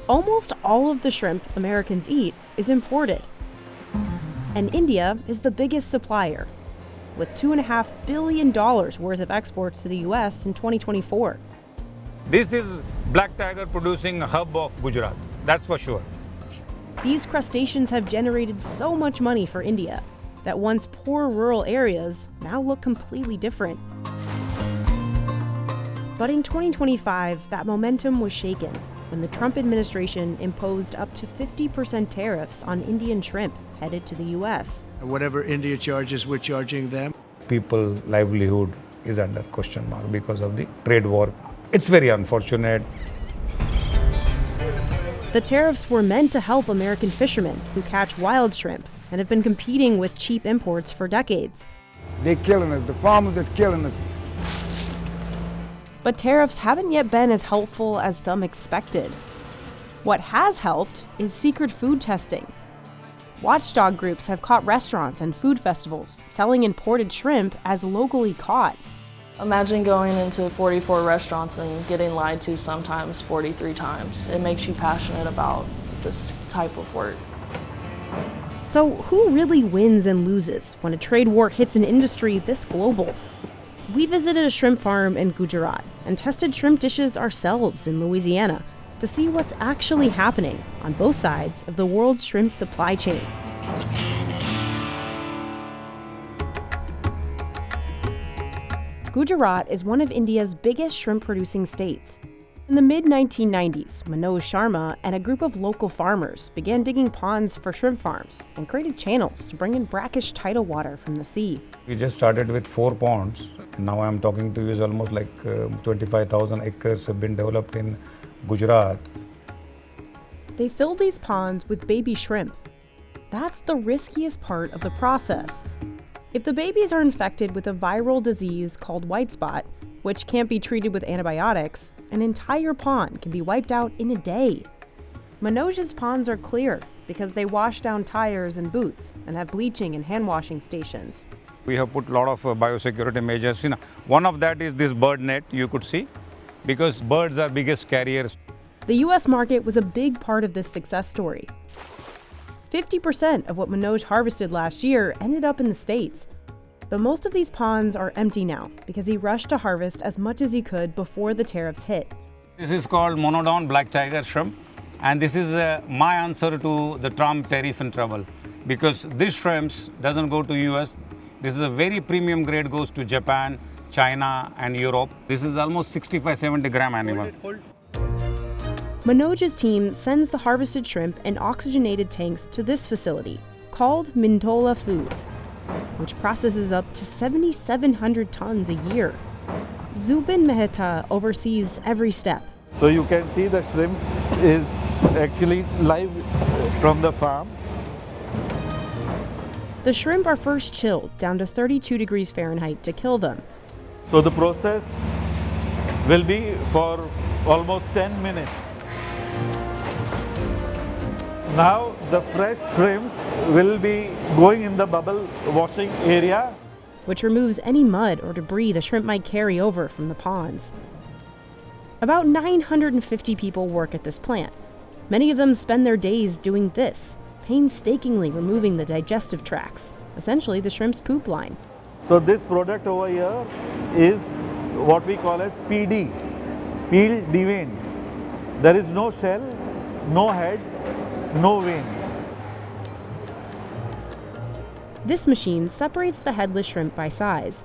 Almost all of the shrimp Americans eat is imported. And India is the biggest supplier, with $2.5 billion worth of exports to the US in 2024. This is black tiger producing hub of Gujarat, that's for sure. These crustaceans have generated so much money for India that once poor rural areas now look completely different. But in 2025, that momentum was shaken when the Trump administration imposed up to 50% tariffs on Indian shrimp headed to the US. Whatever India charges, we're charging them. People's livelihood is under question mark because of the trade war. It's very unfortunate. The tariffs were meant to help American fishermen who catch wild shrimp and have been competing with cheap imports for decades. They're killing us. The farmers is killing us. But tariffs haven't yet been as helpful as some expected. What has helped is secret food testing. Watchdog groups have caught restaurants and food festivals selling imported shrimp as locally caught. Imagine going into 44 restaurants and getting lied to sometimes 43 times. It makes you passionate about this type of work. So who really wins and loses when a trade war hits an industry this global? We visited a shrimp farm in Gujarat and tested shrimp dishes ourselves in Louisiana to see what's actually happening on both sides of the world's shrimp supply chain. Gujarat is one of India's biggest shrimp-producing states. In the mid-1990s, Manoj Sharma and a group of local farmers began digging ponds for shrimp farms and created channels to bring in brackish tidal water from the sea. We just started with 4 ponds. Now I'm talking to you is almost like 25,000 acres have been developed in Gujarat. They filled these ponds with baby shrimp. That's the riskiest part of the process. If the babies are infected with a viral disease called white spot, which can't be treated with antibiotics, an entire pond can be wiped out in a day. Manoj's ponds are clear because they wash down tires and boots and have bleaching and hand washing stations. We have put a lot of biosecurity measures. One of that is this bird net you could see, because birds are biggest carriers. The US market was a big part of this success story. 50% of what Manoj harvested last year ended up in the States. But most of these ponds are empty now because he rushed to harvest as much as he could before the tariffs hit. This is called monodon black tiger shrimp, and this is my answer to the Trump tariff and trouble, because this shrimps doesn't go to US. This is a very premium grade, goes to Japan, China and Europe. This is almost 65-70 gram animal. Manoj's team sends the harvested shrimp in oxygenated tanks to this facility, called Mintola Foods, which processes up to 7,700 tons a year. Zubin Mehta oversees every step. So you can see the shrimp is actually live from the farm. The shrimp are first chilled down to 32 degrees Fahrenheit to kill them. So the process will be for almost 10 minutes. Now the fresh shrimp will be going in the bubble washing area, which removes any mud or debris the shrimp might carry over from the ponds. About 950 people work at this plant. Many of them spend their days doing this, painstakingly removing the digestive tracts, essentially the shrimp's poop line. So this product over here is what we call as PD, peeled deveined. There is no shell, no head, no vein. This machine separates the headless shrimp by size.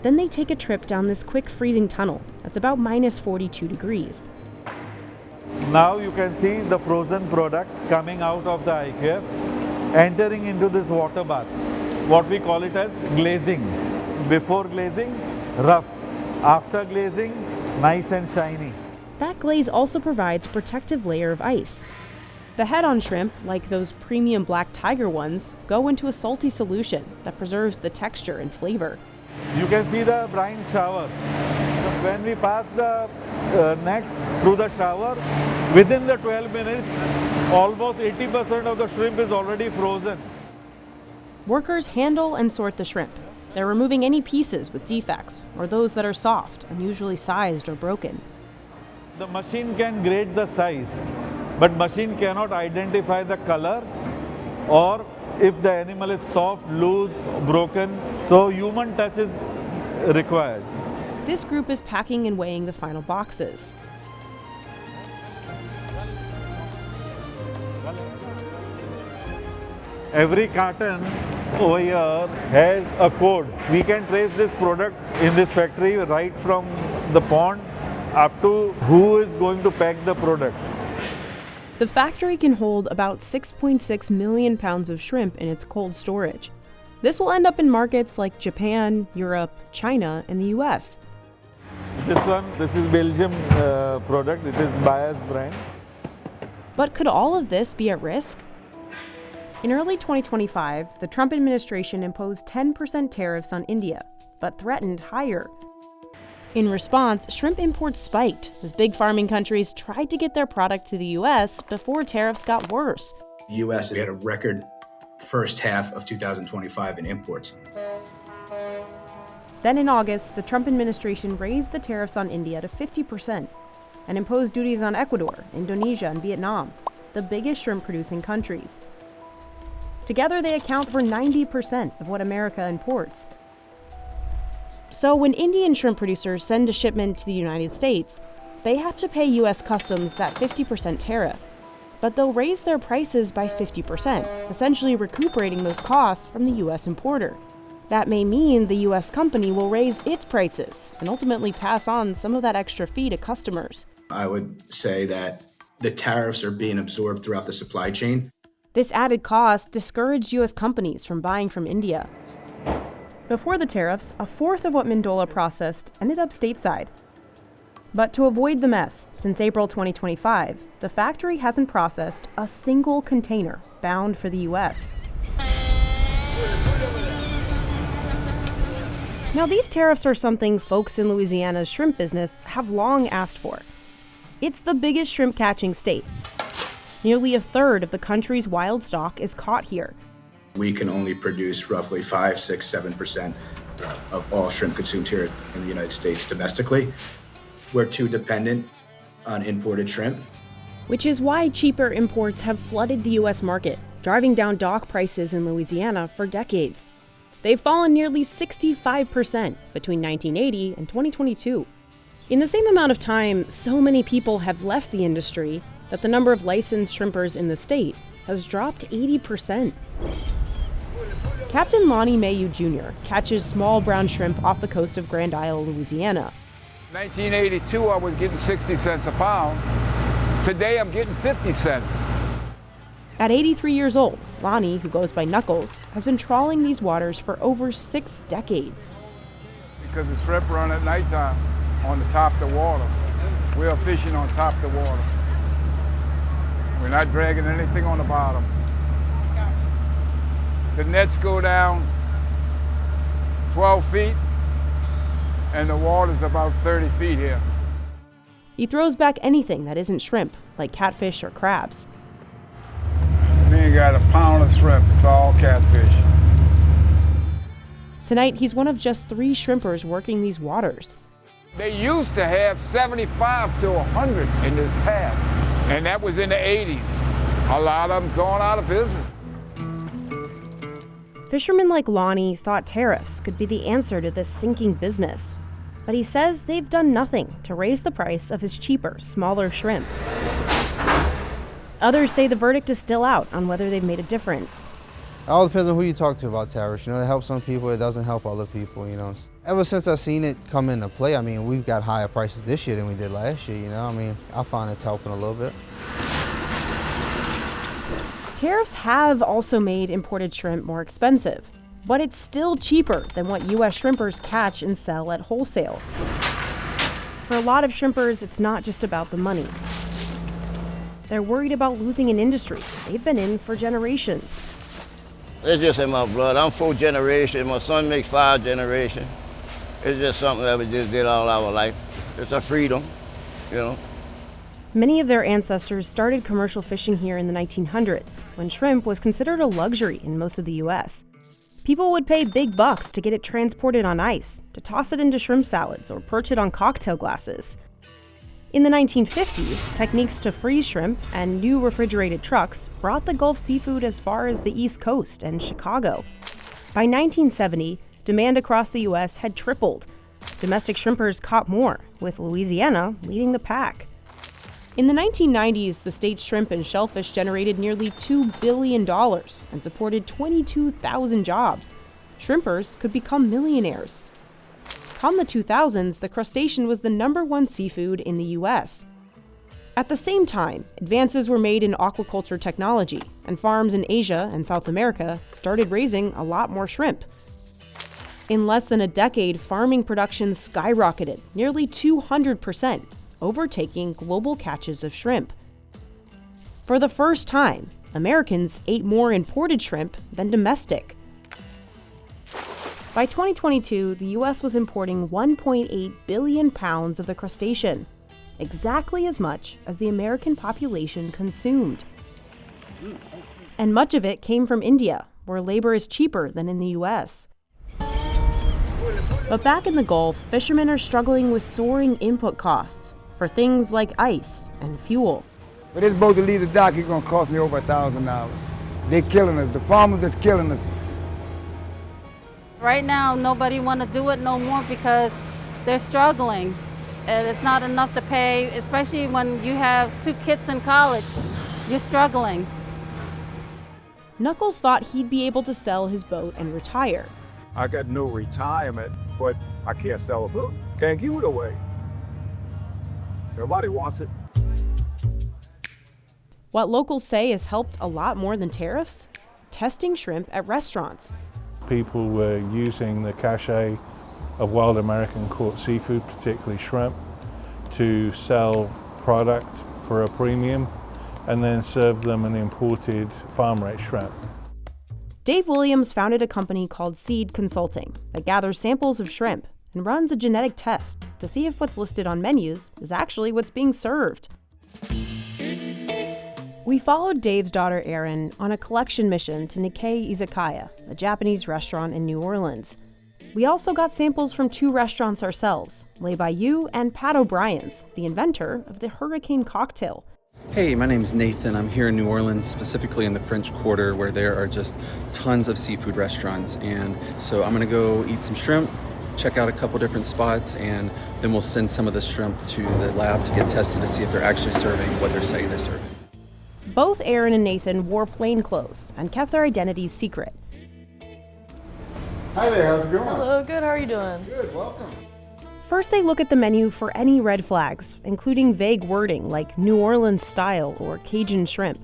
Then they take a trip down this quick freezing tunnel that's about minus 42 degrees. Now you can see the frozen product coming out of the IQF, entering into this water bath. What we call it as glazing. Before glazing, rough. After glazing, nice and shiny. That glaze also provides a protective layer of ice. The head-on shrimp, like those premium black tiger ones, go into a salty solution that preserves the texture and flavor. You can see the brine shower. When we pass the nets through the shower, within the 12 minutes, almost 80% of the shrimp is already frozen. Workers handle and sort the shrimp. They're removing any pieces with defects or those that are soft, unusually sized or broken. The machine can grade the size, but machine cannot identify the color or if the animal is soft, loose, broken. So human touch is required. This group is packing and weighing the final boxes. Every carton over here has a code. We can trace this product in this factory right from the pond up to who is going to pack the product. The factory can hold about 6.6 million pounds of shrimp in its cold storage. This will end up in markets like Japan, Europe, China, and the US. This is Belgium product. It is Bayer's brand. But could all of this be at risk? In early 2025, the Trump administration imposed 10% tariffs on India, but threatened higher. In response, shrimp imports spiked as big farming countries tried to get their product to the US before tariffs got worse. The U.S. had a record first half of 2025 in imports. Then in August, the Trump administration raised the tariffs on India to 50% and imposed duties on Ecuador, Indonesia, and Vietnam, the biggest shrimp-producing countries. Together, they account for 90% of what America imports. So when Indian shrimp producers send a shipment to the United States, they have to pay U.S. Customs that 50% tariff. But they'll raise their prices by 50%, essentially recuperating those costs from the U.S. importer. That may mean the U.S. company will raise its prices and ultimately pass on some of that extra fee to customers. I would say that the tariffs are being absorbed throughout the supply chain. This added cost discouraged U.S. companies from buying from India. Before the tariffs, a fourth of what Mandola processed ended up stateside. But to avoid the mess, since April 2025, the factory hasn't processed a single container bound for the U.S. Now, these tariffs are something folks in Louisiana's shrimp business have long asked for. It's the biggest shrimp catching state. Nearly a third of the country's wild stock is caught here. We can only produce roughly 5, 6, 7% of all shrimp consumed here in the United States domestically. We're too dependent on imported shrimp. Which is why cheaper imports have flooded the U.S. market, driving down dock prices in Louisiana for decades. They've fallen nearly 65% between 1980 and 2022. In the same amount of time, so many people have left the industry that the number of licensed shrimpers in the state has dropped 80%. Captain Lonnie Mayu Jr. catches small brown shrimp off the coast of Grand Isle, Louisiana. 1982, I was getting 60 cents a pound. Today, I'm getting 50 cents. At 83 years old, Lonnie, who goes by Knuckles, has been trawling these waters for over 6 decades. Because the shrimp run at nighttime on the top of the water. We're fishing on top of the water. We're not dragging anything on the bottom. The nets go down 12 feet, and the water's about 30 feet here. He throws back anything that isn't shrimp, like catfish or crabs. We ain't got a pound of shrimp, it's all catfish. Tonight, he's one of just 3 shrimpers working these waters. They used to have 75 to 100 in this pass, and that was in the 80s. A lot of them's gone out of business. Fishermen like Lonnie thought tariffs could be the answer to this sinking business. But he says they've done nothing to raise the price of his cheaper, smaller shrimp. Others say the verdict is still out on whether they've made a difference. It all depends on who you talk to about tariffs. You know, it helps some people, it doesn't help other people, you know. Ever since I've seen it come into play, I mean, we've got higher prices this year than we did last year, you know. I mean, I find it's helping a little bit. Tariffs have also made imported shrimp more expensive, but it's still cheaper than what U.S. shrimpers catch and sell at wholesale. For a lot of shrimpers, it's not just about the money. They're worried about losing an industry they've been in for generations. It's just in my blood. I'm 4 generations. My son makes 5 generations. It's just something that we just did all our life. It's a freedom, you know. Many of their ancestors started commercial fishing here in the 1900s, when shrimp was considered a luxury in most of the U.S. People would pay big bucks to get it transported on ice, to toss it into shrimp salads or perch it on cocktail glasses. In the 1950s, techniques to freeze shrimp and new refrigerated trucks brought the Gulf seafood as far as the East Coast and Chicago. By 1970, demand across the U.S. had tripled. Domestic shrimpers caught more, with Louisiana leading the pack. In the 1990s, the state's shrimp and shellfish generated nearly $2 billion and supported 22,000 jobs. Shrimpers could become millionaires. Come the 2000s, the crustacean was the #1 seafood in the U.S. At the same time, advances were made in aquaculture technology, and farms in Asia and South America started raising a lot more shrimp. In less than a decade, farming production skyrocketed, nearly 200%, overtaking global catches of shrimp. For the first time, Americans ate more imported shrimp than domestic. By 2022, the U.S. was importing 1.8 billion pounds of the crustacean, exactly as much as the American population consumed. And much of it came from India, where labor is cheaper than in the U.S. But back in the Gulf, fishermen are struggling with soaring input costs for things like ice and fuel. For this boat to leave the dock, it's gonna cost me over $1,000. They're killing us. The farmers is killing us. Right now, nobody want to do it no more because they're struggling. And it's not enough to pay, especially when you have 2 kids in college. You're struggling. Knuckles thought he'd be able to sell his boat and retire. I got no retirement, but I can't sell a boat. Can't give it away. Nobody wants it. What locals say has helped a lot more than tariffs: testing shrimp at restaurants. People were using the cachet of wild American caught seafood, particularly shrimp, to sell product for a premium and then serve them an imported farm-raised shrimp. Dave Williams founded a company called Seed Consulting that gathers samples of shrimp and runs a genetic test to see if what's listed on menus is actually what's being served. We followed Dave's daughter Erin on a collection mission to Nikkei Izakaya, a Japanese restaurant in New Orleans. We also got samples from 2 restaurants ourselves, Lay By You and Pat O'Brien's, the inventor of the Hurricane cocktail. Hey, my name is Nathan. I'm here in New Orleans, specifically in the French Quarter, where there are just tons of seafood restaurants. And so I'm gonna go eat some shrimp, check out a couple different spots, and then we'll send some of the shrimp to the lab to get tested to see if they're actually serving what they're saying they're serving. Both Erin and Nathan wore plain clothes and kept their identities secret. Hi there, how's it going? Hello, good, how are you doing? Good, welcome. First, they look at the menu for any red flags, including vague wording like New Orleans style or Cajun shrimp.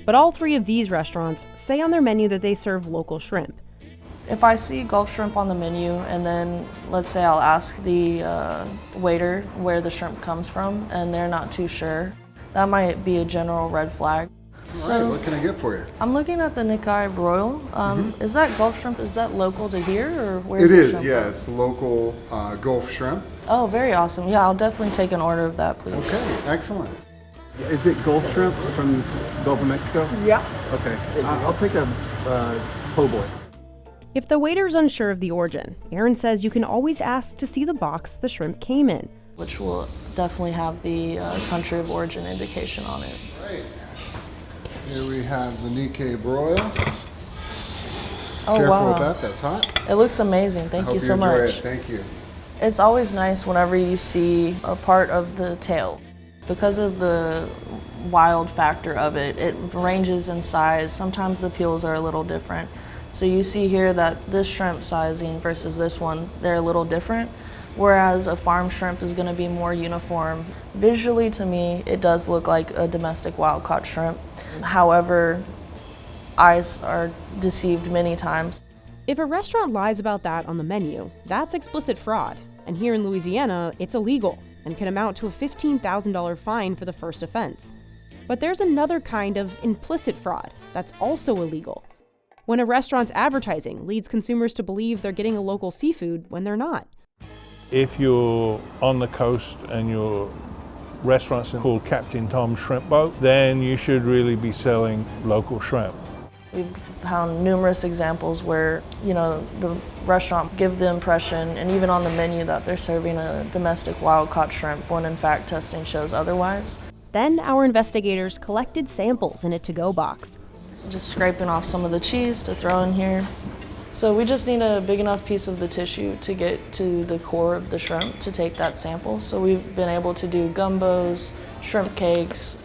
But all 3 of these restaurants say on their menu that they serve local shrimp. If I see Gulf shrimp on the menu and then let's say I'll ask the waiter where the shrimp comes from and they're not too sure, that might be a general red flag. All right, what can I get for you? I'm looking at the Nikkei broil. Is that Gulf shrimp, is that local to here or where It is is, the yeah, shrimp it's local Gulf shrimp. Oh, very awesome. Yeah, I'll definitely take an order of that, please. Okay, excellent. Is it Gulf shrimp from Gulf of Mexico? Yeah. Okay, I'll take a po' boy. If the waiter's unsure of the origin, Erin says you can always ask to see the box the shrimp came in, which will definitely have the country of origin indication on it. Right. Here we have the Nikkei broil. Oh, Careful wow. with that, that's hot. It looks amazing. Thank you so much. Thank you. It's always nice whenever you see a part of the tail. Because of the wild factor of it, it ranges in size. Sometimes the peels are a little different. So you see here that this shrimp sizing versus this one, they're a little different. Whereas a farm shrimp is going to be more uniform. Visually, to me, it does look like a domestic wild-caught shrimp. However, eyes are deceived many times. If a restaurant lies about that on the menu, that's explicit fraud. And here in Louisiana, it's illegal and can amount to a $15,000 fine for the first offense. But there's another kind of implicit fraud that's also illegal. When a restaurant's advertising leads consumers to believe they're getting a local seafood when they're not. If you're on the coast and your restaurant's called Captain Tom's Shrimp Boat, then you should really be selling local shrimp. We've found numerous examples where, the restaurant give the impression, and even on the menu, that they're serving a domestic wild-caught shrimp, when in fact testing shows otherwise. Then our investigators collected samples in a to-go box. Just scraping off some of the cheese to throw in here. So we just need a big enough piece of the tissue to get to the core of the shrimp to take that sample. So we've been able to do gumbos, shrimp cakes.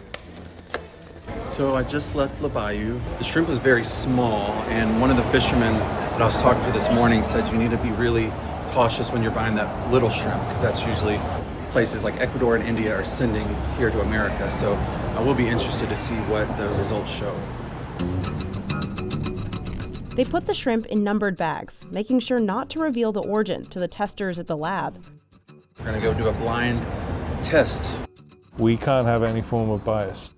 So I just left La Bayou. The shrimp is very small, and one of the fishermen that I was talking to this morning said you need to be really cautious when you're buying that little shrimp, because that's usually places like Ecuador and India are sending here to America. So I will be interested to see what the results show. They put the shrimp in numbered bags, making sure not to reveal the origin to the testers at the lab. We're gonna go do a blind test. We can't have any form of bias.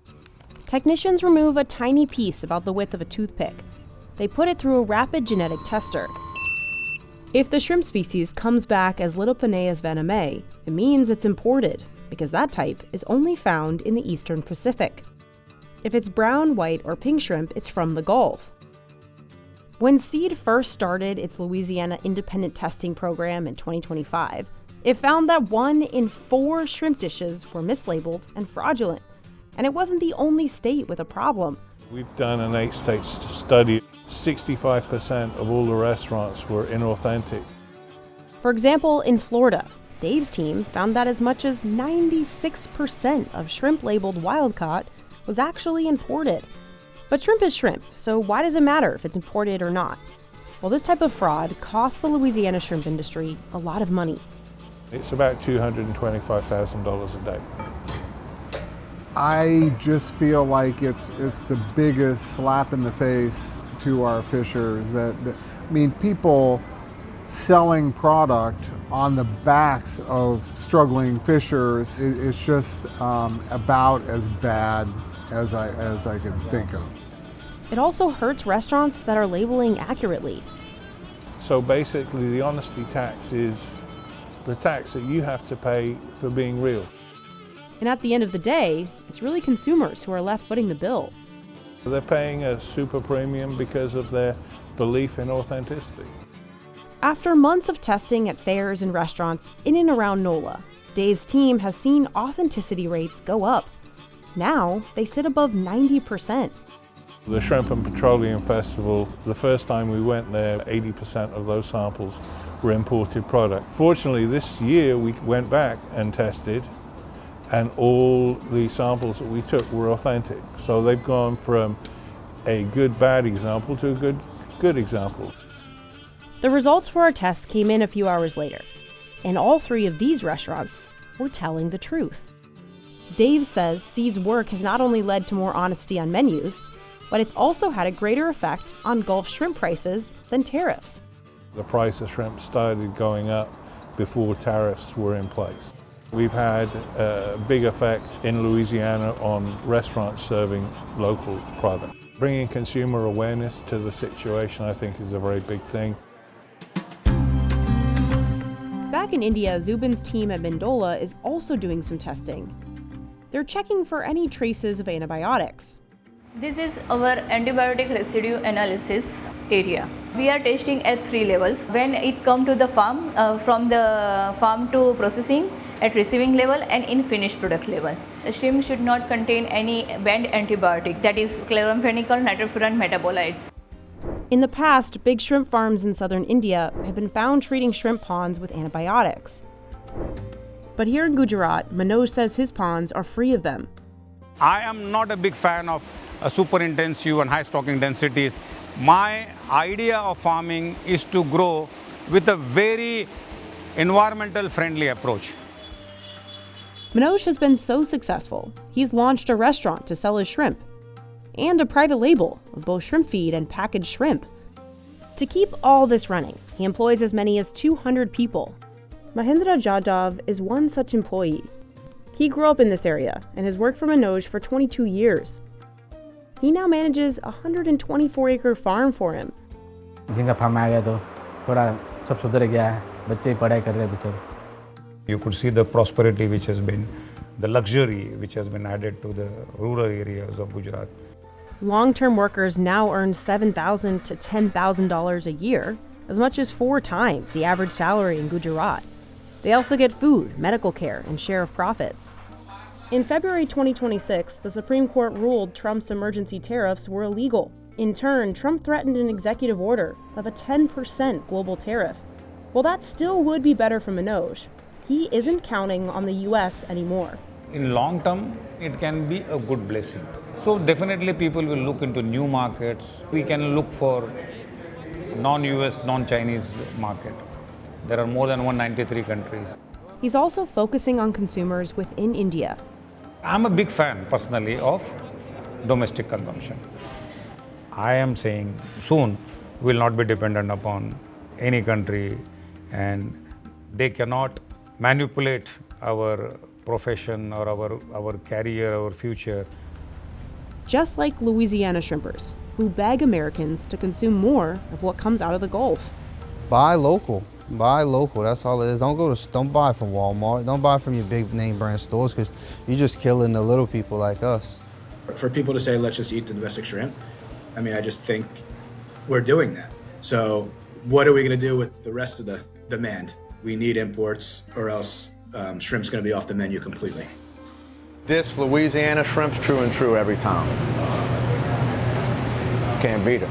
Technicians remove a tiny piece about the width of a toothpick. They put it through a rapid genetic tester. If the shrimp species comes back as Lidoponeus venomei, it means it's imported, because that type is only found in the Eastern Pacific. If it's brown, white, or pink shrimp, it's from the Gulf. When Seed first started its Louisiana independent testing program in 2025, it found that 1 in 4 shrimp dishes were mislabeled and fraudulent. And it wasn't the only state with a problem. We've done an 8-state study. 65% of all the restaurants were inauthentic. For example, in Florida, Dave's team found that as much as 96% of shrimp labeled wild-caught was actually imported. But shrimp is shrimp, so why does it matter if it's imported or not? Well, this type of fraud costs the Louisiana shrimp industry a lot of money. It's about $225,000 a day. I just feel like it's the biggest slap in the face to our fishers. People selling product on the backs of struggling fishers is just about as bad as I can think of. It also hurts restaurants that are labeling accurately. So basically, the honesty tax is the tax that you have to pay for being real. And at the end of the day, it's really consumers who are left footing the bill. They're paying a super premium because of their belief in authenticity. After months of testing at fairs and restaurants in and around NOLA, Dave's team has seen authenticity rates go up. Now, they sit above 90%. The Shrimp and Petroleum Festival, the first time we went there, 80% of those samples were imported product. Fortunately, this year we went back and tested, and all the samples that we took were authentic. So they've gone from a good bad example to a good example. The results for our tests came in a few hours later, and all 3 of these restaurants were telling the truth. Dave says Seed's work has not only led to more honesty on menus, but it's also had a greater effect on Gulf shrimp prices than tariffs. The price of shrimp started going up before tariffs were in place. We've had a big effect in Louisiana on restaurants serving local product. Bringing consumer awareness to the situation, I think, is a very big thing. Back in India, Zubin's team at Mendola is also doing some testing. They're checking for any traces of antibiotics. This is our antibiotic residue analysis area. We are testing at 3 levels. When it comes to the farm, from the farm to processing, at receiving level, and in finished product level. The shrimp should not contain any banned antibiotic, that is chloramphenicol nitrofuran metabolites. In the past, big shrimp farms in southern India have been found treating shrimp ponds with antibiotics. But here in Gujarat, Manoj says his ponds are free of them. I am not a big fan of super intensive and high stocking densities. My idea of farming is to grow with a very environmental friendly approach. Manoj has been so successful, he's launched a restaurant to sell his shrimp, and a private label of both shrimp feed and packaged shrimp. To keep all this running, he employs as many as 200 people. Mahindra Jadhav is one such employee. He grew up in this area and has worked for Manoj for 22 years. He now manages a 124-acre farm for him. You could see the prosperity which has been, the luxury which has been added to the rural areas of Gujarat. Long-term workers now earn $7,000 to $10,000 a year, as much as 4 times the average salary in Gujarat. They also get food, medical care, and share of profits. In February 2026, the Supreme Court ruled Trump's emergency tariffs were illegal. In turn, Trump threatened an executive order of a 10% global tariff. Well, that still would be better for Manoj. He isn't counting on the US anymore. In long term, it can be a good blessing. So definitely people will look into new markets. We can look for non-US, non-Chinese market. There are more than 193 countries. He's also focusing on consumers within India. I'm a big fan, personally, of domestic consumption. I am saying soon we'll not be dependent upon any country, and they cannot manipulate our profession or our career, our future. Just like Louisiana shrimpers, who beg Americans to consume more of what comes out of the Gulf. Buy local. Buy local, that's all it is. Don't buy from Walmart. Don't buy from your big name brand stores, because you're just killing the little people like us. For people to say, let's just eat the domestic shrimp, I mean, I just think we're doing that. So what are we going to do with the rest of the demand? We need imports, or else shrimp's going to be off the menu completely. This Louisiana shrimp's true and true every time. Can't beat it.